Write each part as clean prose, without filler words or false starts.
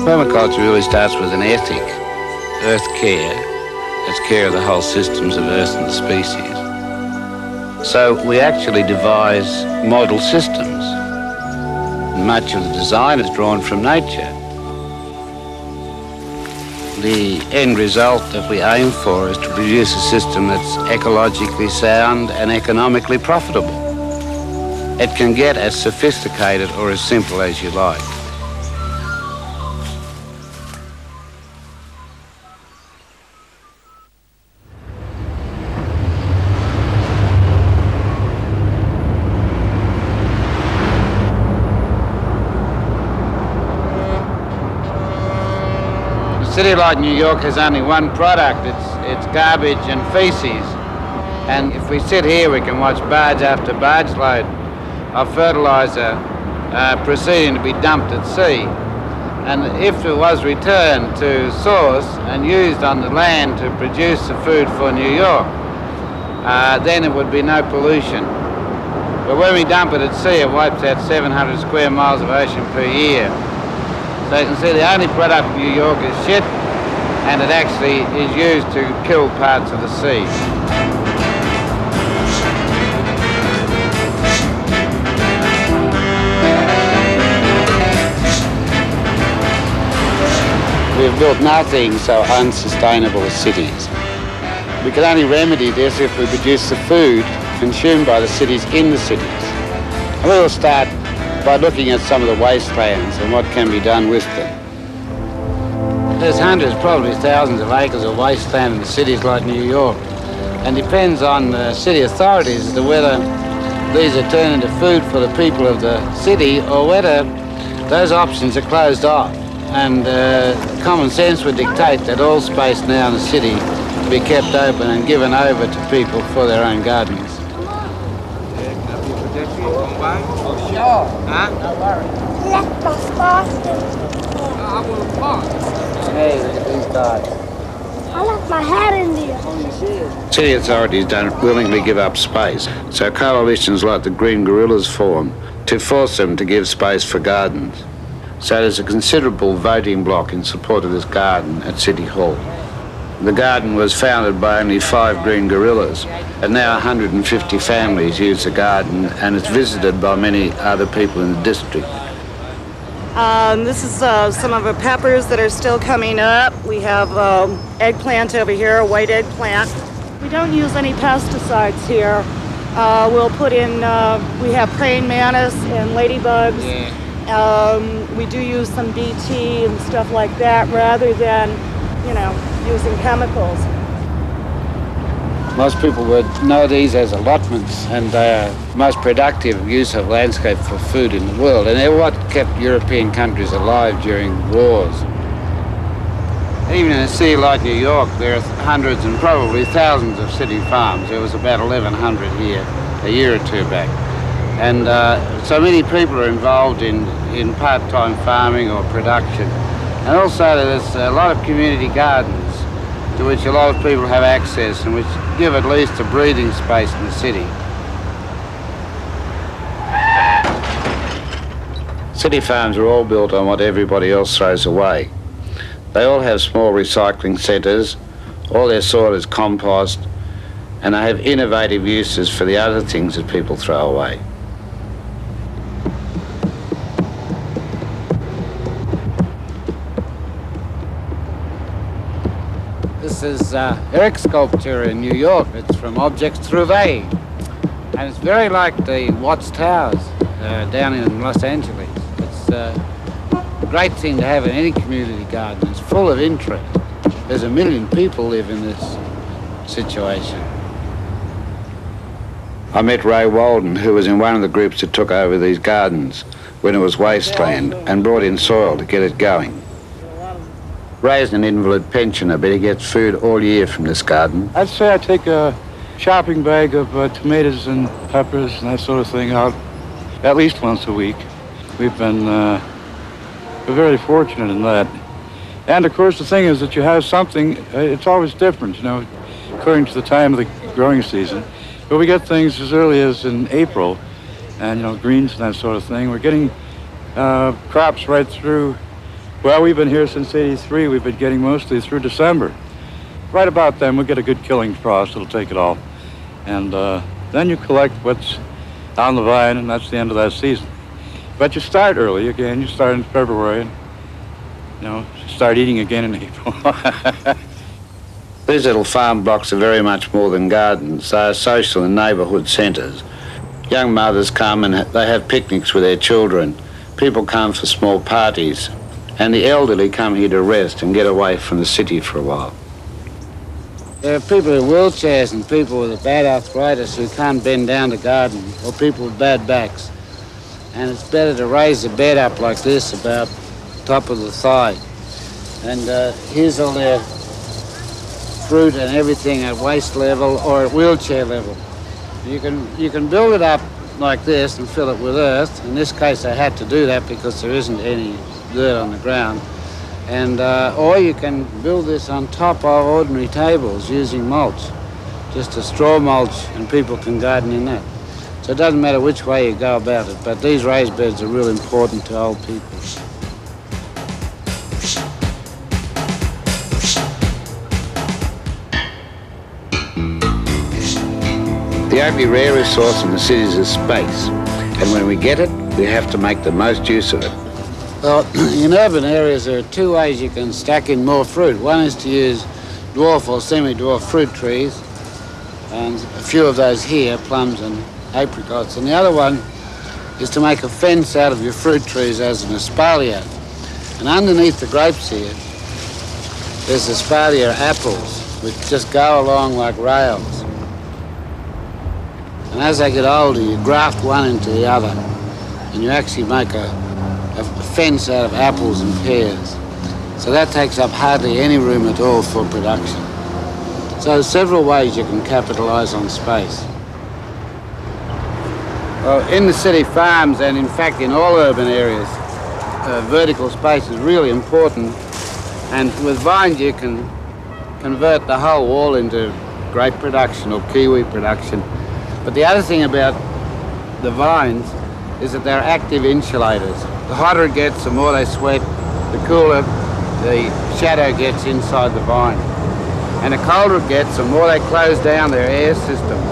Permaculture really starts with an ethic, earth care. It's care of the whole systems of earth and the species. So we actually devise model systems. Much of the design is drawn from nature. The end result that we aim for is to produce a system that's ecologically sound and economically profitable. It can get as sophisticated or as simple as you like. A city like New York has only one product, it's garbage and feces. And if we sit here, we can watch barge after barge load of fertiliser proceeding to be dumped at sea. And if it was returned to source and used on the land to produce the food for New York, then it would be no pollution. But when we dump it at sea, it wipes out 700 square miles of ocean per year. So you can see the only product of New York is shit, and it actually is used to kill parts of the sea. We've built nothing so unsustainable as cities. We can only remedy this if we produce the food consumed by the cities in the cities. And we will start by looking at some of the wastelands and what can be done with them. There's hundreds, probably thousands of acres of wasteland in cities like New York, and depends on city authorities as to whether these are turned into food for the people of the city or whether those options are closed off. And common sense would dictate that all space now in the city be kept open and given over to people for their own gardens. Oh, sure. Huh? No worries. I will park. Hey, look at these guys. I left my hat in there. City authorities don't willingly give up space, so coalitions like the Green Guerrillas form to force them to give space for gardens. So there's a considerable voting bloc in support of this garden at City Hall. The garden was founded by only 5 Green Guerrillas, and now 150 families use the garden, and it's visited by many other people in the district. This is some of the peppers that are still coming up. We have eggplant over here, a white eggplant. We don't use any pesticides here. We'll put in, we have praying mantis and ladybugs. Yeah. We do use some BT and stuff like that rather than, using chemicals. Most people would know these as allotments, and they are the most productive use of landscape for food in the world, and they're what kept European countries alive during wars. Even in a city like New York, there are hundreds and probably thousands of city farms. There was about 1,100 here a year or two back. And so many people are involved in part-time farming or production. And also there's a lot of community gardens to which a lot of people have access and which give at least a breathing space in the city. City farms are all built on what everybody else throws away. They all have small recycling centres, all their soil is compost, and they have innovative uses for the other things that people throw away. This is Eric sculpture in New York. It's from Objects Trouvé. And it's very like the Watts Towers down in Los Angeles. It's a great thing to have in any community garden. It's full of interest. There's 1 million people live in this situation. I met Ray Walden, who was in one of the groups that took over these gardens when it was wasteland, and brought in soil to get it going. Ray's an invalid pensioner, but he gets food all year from this garden. I'd say I take a shopping bag of tomatoes and peppers and that sort of thing out at least once a week. We've been we're very fortunate in that. And of course the thing is that you have something, it's always different, according to the time of the growing season. But we get things as early as in April, and greens and that sort of thing. We're getting crops right through Well, we've been here since '83. We've been getting mostly through December. Right about then, we'll get a good killing frost. It'll take it all. And then you collect what's on the vine, and that's the end of that season. But you start early again. You start in February, and start eating again in April. These little farm blocks are very much more than gardens. They are social and neighbourhood centres. Young mothers come and they have picnics with their children. People come for small parties. And the elderly come here to rest and get away from the city for a while. There are people in wheelchairs and people with a bad arthritis who can't bend down to garden, or people with bad backs. And it's better to raise the bed up like this, about top of the thigh. And here's all their fruit and everything at waist level or at wheelchair level. You can build it up like this and fill it with earth. In this case, I had to do that because there isn't any dirt on the ground. And or you can build this on top of ordinary tables using mulch, just a straw mulch, and people can garden in that. So it doesn't matter which way you go about it, but these raised beds are real important to old people. The only rare resource in the cities is space, and when we get it, we have to make the most use of it. Well, in urban areas, there are two ways you can stack in more fruit. One is to use dwarf or semi-dwarf fruit trees, and a few of those here, plums and apricots. And the other one is to make a fence out of your fruit trees as an espalier. And underneath the grapes here, there's espalier apples, which just go along like rails. And as they get older, you graft one into the other, and you actually make a fence out of apples and pears. So that takes up hardly any room at all for production. So there's several ways you can capitalise on space. Well, in the city farms, and in fact in all urban areas, vertical space is really important. And with vines you can convert the whole wall into grape production or kiwi production. But the other thing about the vines is that they're active insulators. The hotter it gets, the more they sweat, the cooler the shadow gets inside the vine. And the colder it gets, the more they close down their air systems.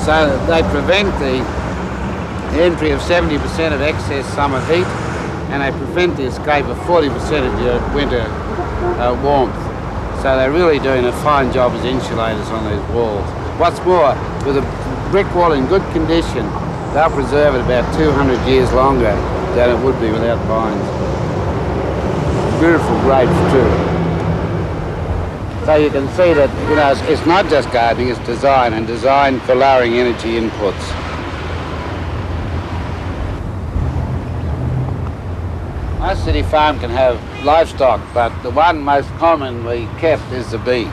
So they prevent the entry of 70% of excess summer heat, and they prevent the escape of 40% of your winter warmth. So they're really doing a fine job as insulators on these walls. What's more, with a brick wall in good condition, they'll preserve it about 200 years longer than it would be without vines. Beautiful grapes too. So you can see that, it's not just gardening, it's design, and design for lowering energy inputs. Most city farm can have livestock, but the one most commonly kept is the bee.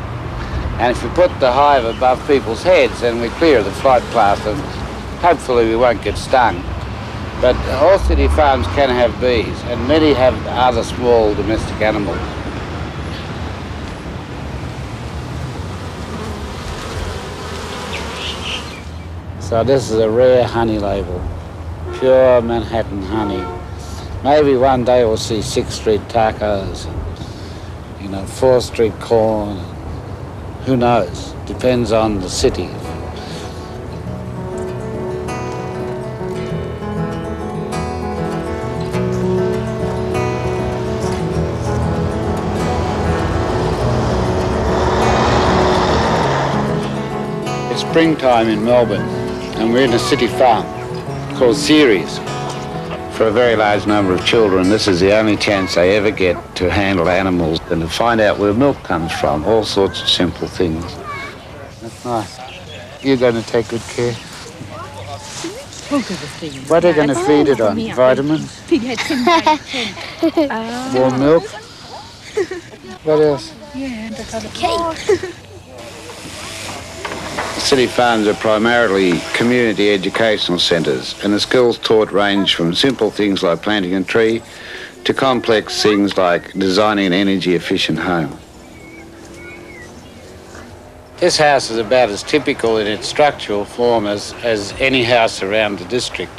And if you put the hive above people's heads, then we clear the flight path, and hopefully we won't get stung. But all city farms can have bees, and many have other small domestic animals. So this is a rare honey label, pure Manhattan honey. Maybe one day we'll see 6th Street tacos, 4th Street corn. Who knows? Depends on the city. It's springtime in Melbourne, and we're in a city farm called Ceres. For a very large number of children, this is the only chance they ever get to handle animals and to find out where milk comes from, all sorts of simple things. That's nice. You're going to take good care. What are you going to feed it on? Vitamins? Warm milk? What else? Cake. City farms are primarily community educational centres, and the skills taught range from simple things like planting a tree to complex things like designing an energy-efficient home. This house is about as typical in its structural form as any house around the district,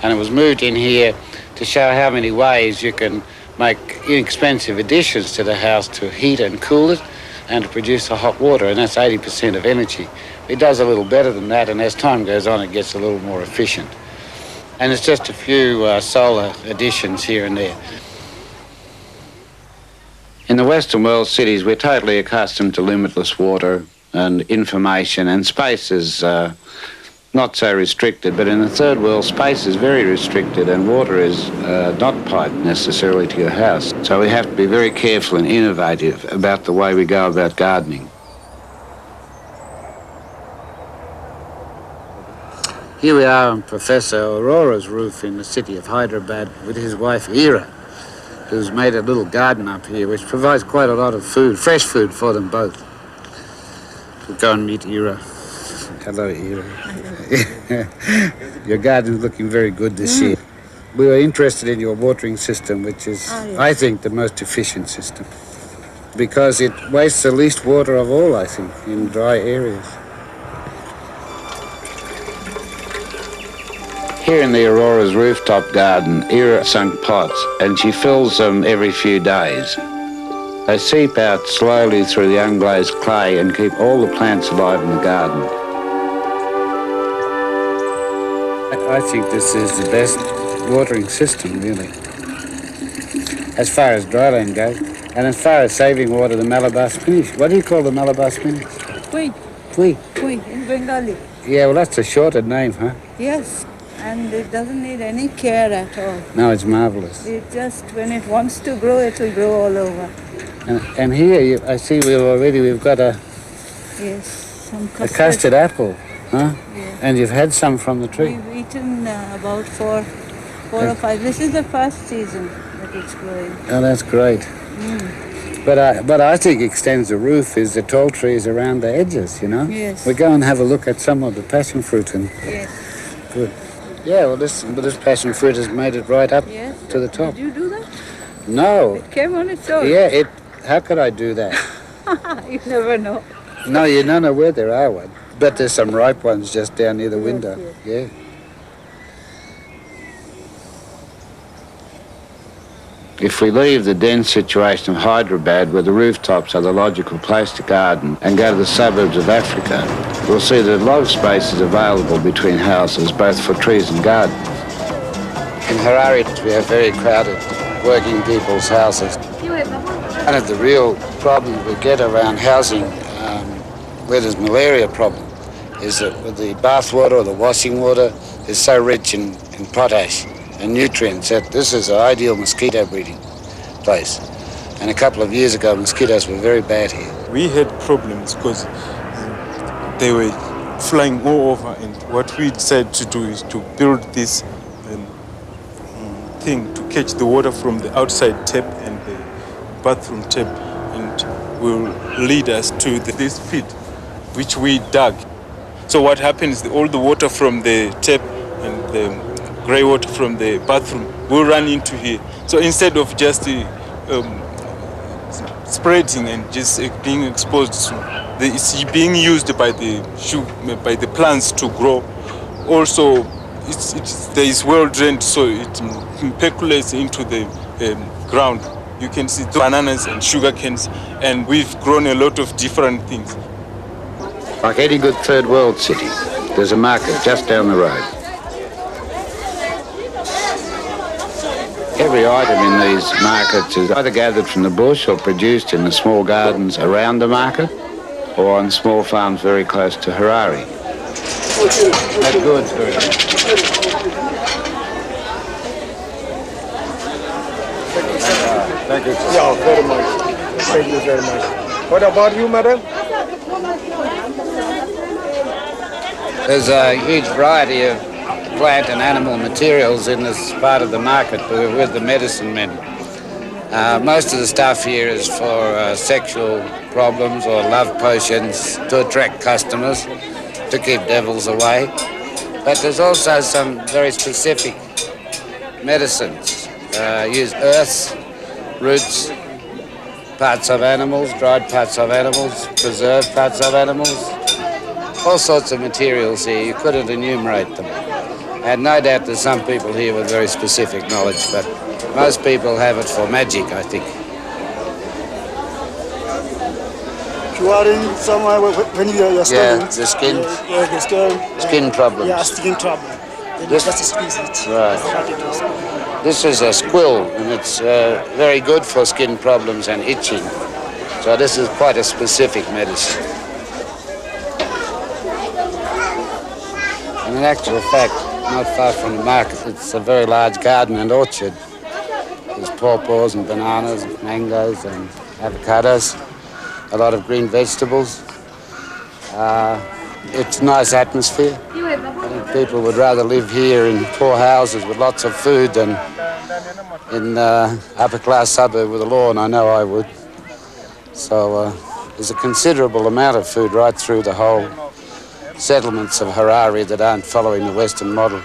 and it was moved in here to show how many ways you can make inexpensive additions to the house to heat and cool it and to produce the hot water, and that's 80% of energy. It does a little better than that, and as time goes on, it gets a little more efficient. And it's just a few solar additions here and there. In the Western world cities, we're totally accustomed to limitless water and information, and space is not so restricted, but in the third world, space is very restricted and water is not piped necessarily to your house. So we have to be very careful and innovative about the way we go about gardening. Here we are on Professor Aurora's roof in the city of Hyderabad with his wife Ira, who's made a little garden up here which provides quite a lot of food, fresh food for them both. We'll go and meet Ira. Hello, Ira. Your garden's looking very good this year. We were interested in your watering system, which is, I think, the most efficient system, because it wastes the least water of all, I think, in dry areas. Here in the Aurora's rooftop garden, Ira sunk pots, and she fills them every few days. They seep out slowly through the unglazed clay and keep all the plants alive in the garden. I think this is the best watering system, really, as far as dryland goes. And as far as saving water, the Malabar spinach. What do you call the Malabar spinach? Pui. Pui. Pui in Bengali. Yeah, well, that's a shorter name, huh? Yes. And it doesn't need any care at all. No, it's marvelous. It just, when it wants to grow, it will grow all over. And here, I see we've got a Some custard apple, huh? Yeah. And you've had some from the tree. We've eaten about four or five. This is the first season that it's growing. Oh, that's great. But I think extends the roof is the tall trees around the edges, you know? Yes. We go and have a look at some of the passion fruit and Yes. good. Yeah, well, this passion fruit has made it right up Yes. to the top. Did you do that? No. It came on its own. Yeah, how could I do that? You never know. No, you don't know where there are one. But there's some ripe ones just down near the window. Yes. Yeah. If we leave the dense situation of Hyderabad, where the rooftops are the logical place to garden, and go to the suburbs of Africa, we'll see that a lot of space is available between houses, both for trees and gardens. In Harare, we have very crowded working people's houses. One of the real problems we get around housing, where there's malaria problem, is that the bath water or the washing water is so rich in potash and nutrients that this is an ideal mosquito breeding place. And a couple of years ago, mosquitoes were very bad here. We had problems because they were flying all over, and what we decided to do is to build this thing to catch the water from the outside tap and the bathroom tap, and will lead us to this pit, which we dug. So what happens, all the water from the tap and the grey water from the bathroom will run into here. So instead of just spreading and just being exposed, it's being used by the plants to grow. Also, there is well drained, so it percolates into the ground. You can see bananas and sugar canes, and we've grown a lot of different things. Like any good third world city, there's a market just down the road. Every item in these markets is either gathered from the bush or produced in the small gardens around the market or on small farms very close to Harare. That's good. Thank you. Yeah, very much. Thank you very much. What about you, madam? There's a huge variety of plant and animal materials in this part of the market with the medicine men. Most of the stuff here is for sexual problems or love potions to attract customers, to keep devils away. But there's also some very specific medicines. Use earths, roots, parts of animals, dried parts of animals, preserved parts of animals. All sorts of materials here. You couldn't enumerate them. And no doubt there's some people here with very specific knowledge, but Most people have it for magic, I think. You are in somewhere when you're Yeah, studying. the skin. Yeah, the Skin problems. Yeah, skin trouble. This- Just squeeze it. Right. This is a squill, and it's very good for skin problems and itching. So this is quite a specific medicine. And in actual fact, not far from the market, it's a very large garden and orchard. There's pawpaws and bananas and mangoes and avocados, a lot of green vegetables. It's a nice atmosphere. I think people would rather live here in poor houses with lots of food than in upper-class suburb with a lawn. I know I would. So there's a considerable amount of food right through the whole settlements of Harare that aren't following the Western model.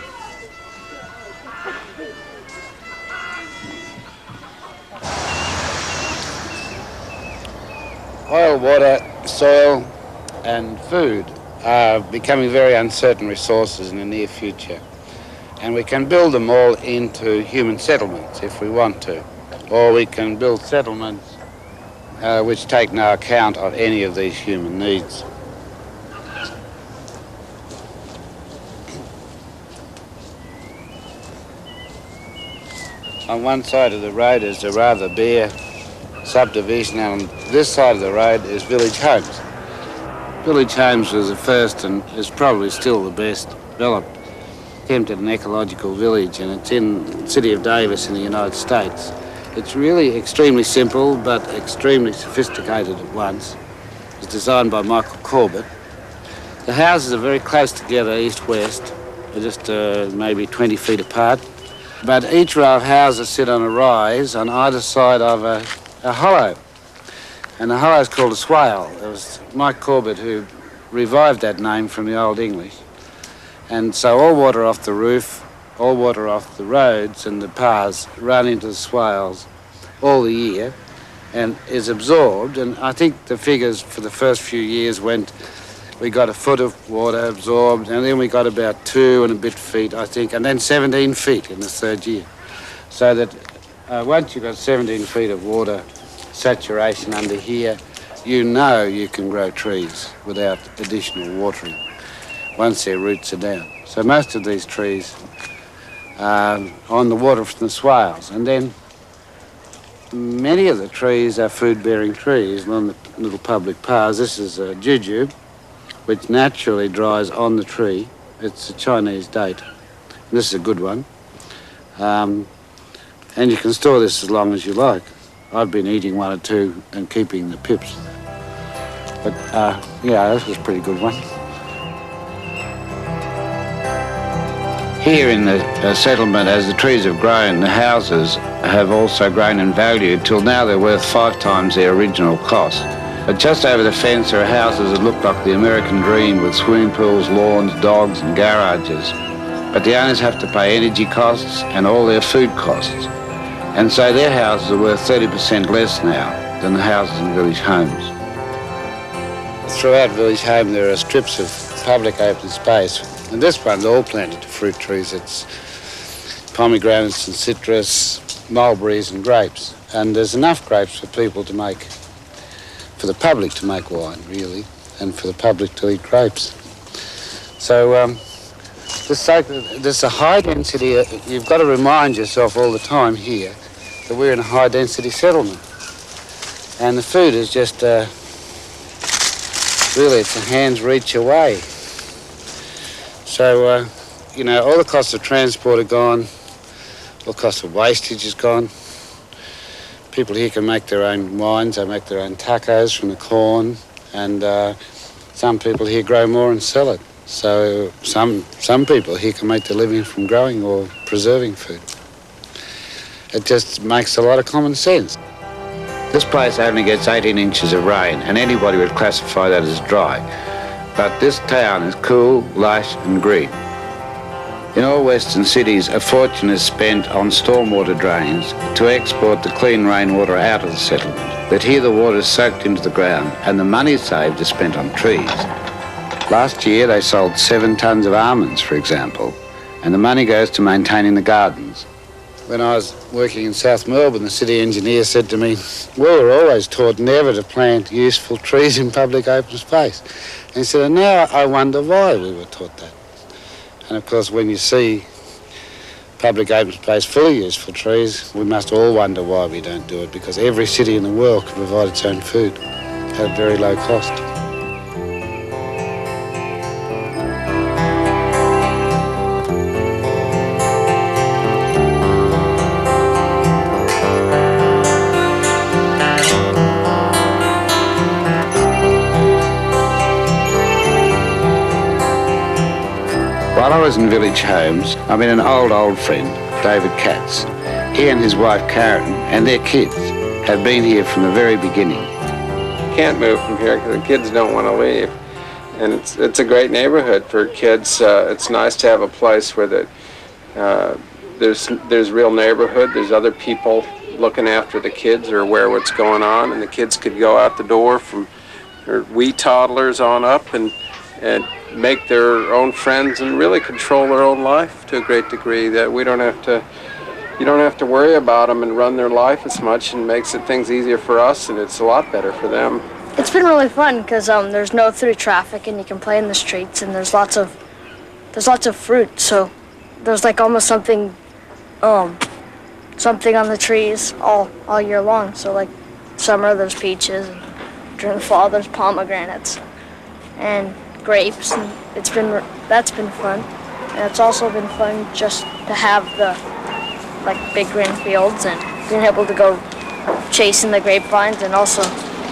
Oil, water, soil and food are becoming very uncertain resources in the near future. And we can build them all into human settlements if we want to. Or we can build settlements which take no account of any of these human needs. On one side of the road is a rather bare subdivision, and on this side of the road is village homes. Village homes was the first and is probably still the best developed attempt at an ecological village, and it's in the city of Davis in the United States. It's really extremely simple but extremely sophisticated at once. It was designed by Michael Corbett. The houses are very close together, east-west. They're just maybe 20 feet apart. But each row of houses sit on a rise on either side of a hollow. And the hollow is called a swale. It was Mike Corbett who revived that name from the Old English. And so all water off the roof, all water off the roads and the paths run into the swales all the year and is absorbed. And I think the figures for the first few years went, we got a foot of water absorbed, and then we got about 2 and a bit feet, I think, and then 17 feet in the third year. So that once you've got 17 feet of water saturation under here, you know you can grow trees without additional watering once their roots are down. So most of these trees are on the water from the swales, and then many of the trees are food-bearing trees on the little public paths. This is a jujube, which naturally dries on the tree. It's a Chinese date. This is a good one. And you can store this as long as you like. I've been eating 1 or 2 and keeping the pips. But yeah, this was a pretty good one. Here in the settlement, as the trees have grown, the houses have also grown in value till now they're worth 5 times their original cost. But just over the fence are houses that look like the American dream with swimming pools, lawns, dogs and garages. But the owners have to pay energy costs and all their food costs. And so their houses are worth 30% less now than the houses in village homes. Throughout village home there are strips of public open space. And this one's all planted to fruit trees. It's pomegranates and citrus, mulberries and grapes. And there's enough grapes for people to make, for the public to make wine, really, and for the public to eat grapes. So this a high density, you've got to remind yourself all the time here that we're in a high density settlement. And the food is just, really, it's a hand's reach away. So, you know, all the costs of transport are gone, all the cost of wastage is gone. People here can make their own wines, they make their own tacos from the corn, and some people here grow more and sell it. So some people here can make their living from growing or preserving food. It just makes a lot of common sense. This place only gets 18 inches of rain, and anybody would classify that as dry. But this town is cool, lush and green. In all western cities, a fortune is spent on stormwater drains to export the clean rainwater out of the settlement. But here the water is soaked into the ground and the money saved is spent on trees. Last year they sold 7 tons of almonds, for example, and the money goes to maintaining the gardens. When I was working in South Melbourne, the city engineer said to me, we were always taught never to plant useful trees in public open space. And he said, and now I wonder why we were taught that. And of course, when you see public open space full of useful trees, we must all wonder why we don't do it, because every city in the world can provide its own food at a very low cost. While I was in Village Homes, I met an old friend, David Katz. He and his wife Karen and their kids have been here from the very beginning. Can't move from here because the kids don't want to leave. And it's a great neighborhood for kids. It's nice to have a place where there's real neighborhood. There's other people looking after the kids or aware what's going on, and the kids could go out the door from wee toddlers on up and make their own friends and really control their own life to a great degree. That you don't have to worry about them and run their life as much, and makes things easier for us, and it's a lot better for them. It's been really fun because there's no through traffic and you can play in the streets, and there's lots of fruit, so there's like almost something on the trees all year long. So like summer there's peaches, and during the fall there's pomegranates and grapes, and that's been fun. And it's also been fun just to have the big green fields and being able to go chasing the grapevines, and also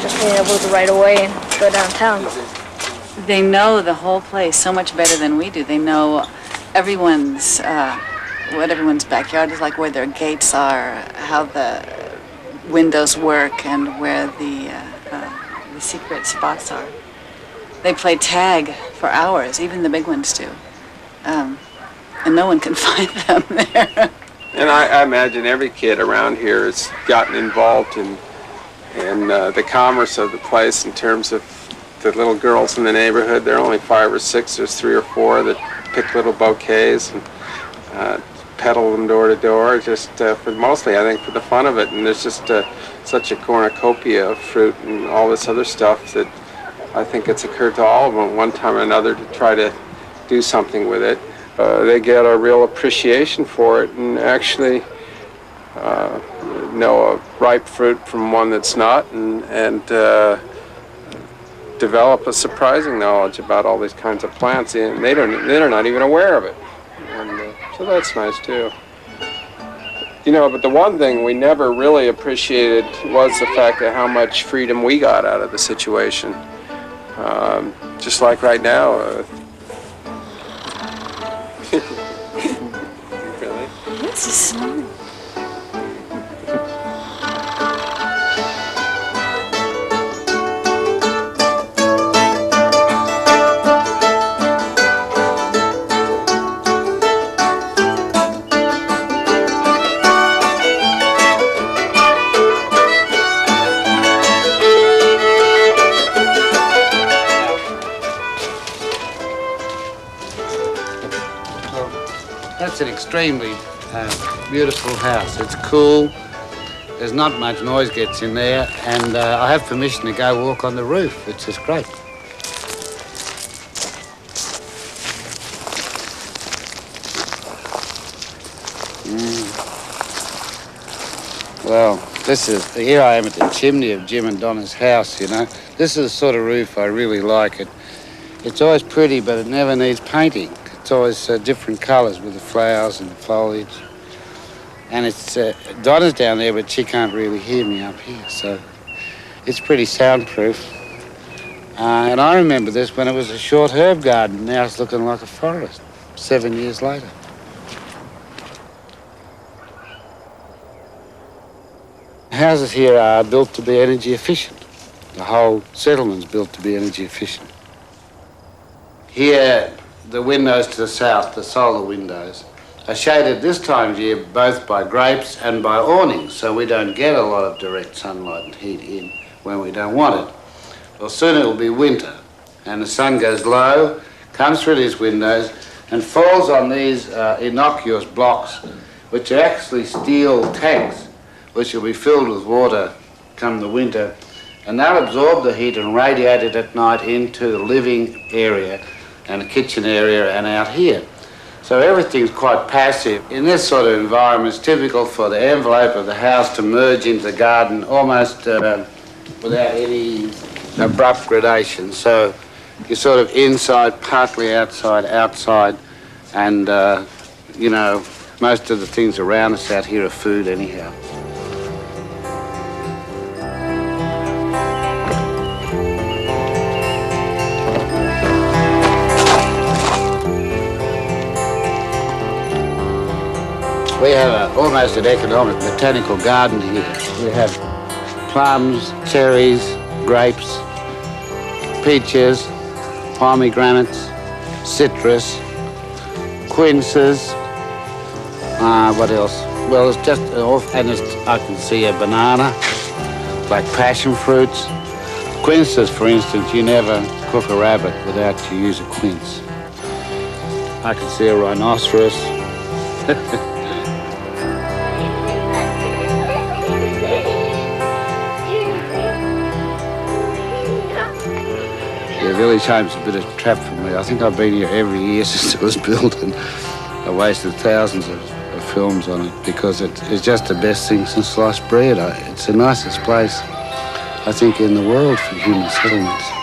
just being able to ride away and go downtown. They know the whole place so much better than we do. They know everyone's what everyone's backyard is like, where their gates are, how the windows work, and where the secret spots are. They play tag for hours, even the big ones do. And no one can find them there. And I imagine every kid around here has gotten involved in the commerce of the place in terms of the little girls in the neighborhood. There are only 5 or 6, there's 3 or 4 that pick little bouquets and peddle them door to door, just mostly I think for the fun of it. And there's just such a cornucopia of fruit and all this other stuff that I think it's occurred to all of them at one time or another to try to do something with it. They get a real appreciation for it, and actually know a ripe fruit from one that's not, and develop a surprising knowledge about all these kinds of plants, and they're not even aware of it. And so that's nice too. But the one thing we never really appreciated was the fact of how much freedom we got out of the situation. Just like right now. Really? This is so... That's an extremely beautiful house. It's cool. There's not much noise gets in there, and I have permission to go walk on the roof, which is great. Well, here I am at the chimney of Jim and Donna's house, This is the sort of roof I really like. It's always pretty, but it never needs painting. It's always different colours with the flowers and the foliage. And it's Donna's down there, but she can't really hear me up here, so it's pretty soundproof. And I remember this when it was a short herb garden. Now it's looking like a forest, 7 years later. Houses here are built to be energy efficient. The whole settlement's built to be energy efficient. Here, the windows to the south, the solar windows, are shaded this time of year both by grapes and by awnings, so we don't get a lot of direct sunlight and heat in when we don't want it. Well, soon it'll be winter, and the sun goes low, comes through these windows, and falls on these innocuous blocks which are actually steel tanks, which will be filled with water come the winter, and they'll absorb the heat and radiate it at night into the living area and the kitchen area and out here. So everything's quite passive. In this sort of environment, it's typical for the envelope of the house to merge into the garden almost without any abrupt gradation. So you're sort of inside, partly outside, outside, and, you know, most of the things around us out here are food anyhow. We have almost an economic botanical garden here. We have plums, cherries, grapes, peaches, pomegranates, citrus, quinces. What else? Well, it's just off, and I can see a banana, like passion fruits. Quinces, for instance, you never cook a rabbit without you use a quince. I can see a rhinoceros. The village home's a bit of a trap for me. I think I've been here every year since it was built, and I wasted thousands of films on it because it's just the best thing since sliced bread. It's the nicest place, I think, in the world for human settlements.